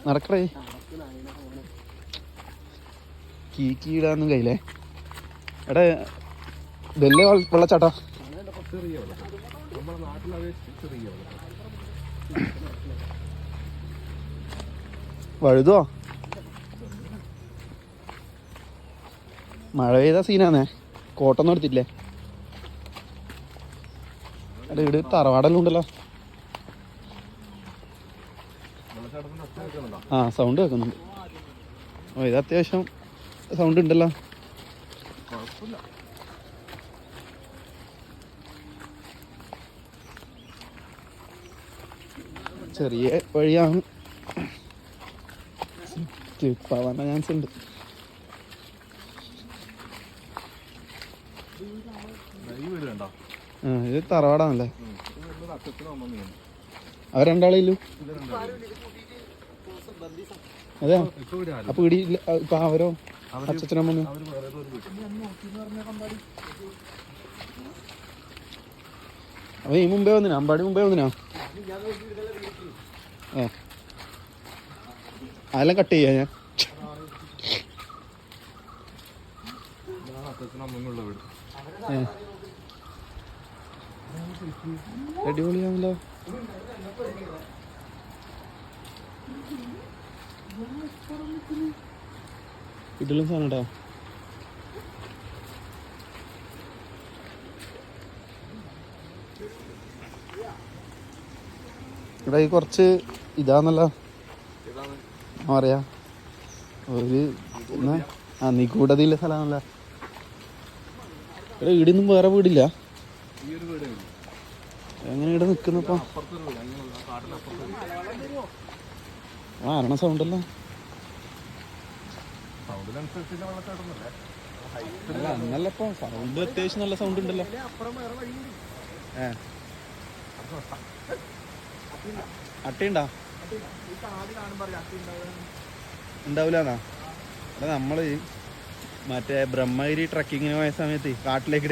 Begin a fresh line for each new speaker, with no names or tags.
നടക്കറേ കീടാന്നും കയ്യിലേ എടാ വലിയ വെള്ളച്ചാട്ടാ. വഴുതോ മഴ പെയ്ത സീനാന്നേ. കോട്ടൊന്നും എടുത്തില്ലേ? എടാ ഇവിടെ തറവാടെല്ലാം ഉണ്ടല്ലോ. ആ സൗണ്ട് കേൾക്കുന്നുണ്ട്. ഓ ഇത് അത്യാവശ്യം സൗണ്ട് ഉണ്ടല്ലോ. ചെറിയ വഴിയാണ്, സ്ലിപ്പാവാൻ ചാൻസ് ഉണ്ട്. ഇത് തറവാടാണല്ലേ? അവർ രണ്ടാളില്ലു. അതെ അപ്പൊ ഇടി ഇപ്പൊ അവരോ അച്ഛനമ്മ അപ്പൊ ഈ മുമ്പേ വന്നിനാ? അമ്പാടി മുമ്പേ വന്നിനാ? അതെല്ലാം കട്ട് ചെയ്യാ ഞാൻ. അടിപൊളിയാണല്ലോ. ഇതിലും സാധനം ഇവിടെ കുറച്ച് ഇതാന്നല്ലോ പറയാ, ഒരു നിഗൂഢതയില്ല സ്ഥലമാണല്ലോ. ഇവിടെ വീടൊന്നും വേറെ വീടില്ല. എങ്ങനെ ഇവിടെ നിക്കുന്നപ്പോ ആരണ സൗണ്ടല്ലോ. അല്ല അന്നല്ലപ്പോ സൗണ്ട് അത്യാവശ്യം നല്ല സൗണ്ട് ഉണ്ടല്ലോ. അട്ടയുണ്ടാ? ഉണ്ടാവൂലെന്നാ? അല്ല നമ്മള് മറ്റേ ബ്രഹ്മഗിരി ട്രക്കിങ്ങിന് പോയ സമയത്ത് കാട്ടിലേക്ക്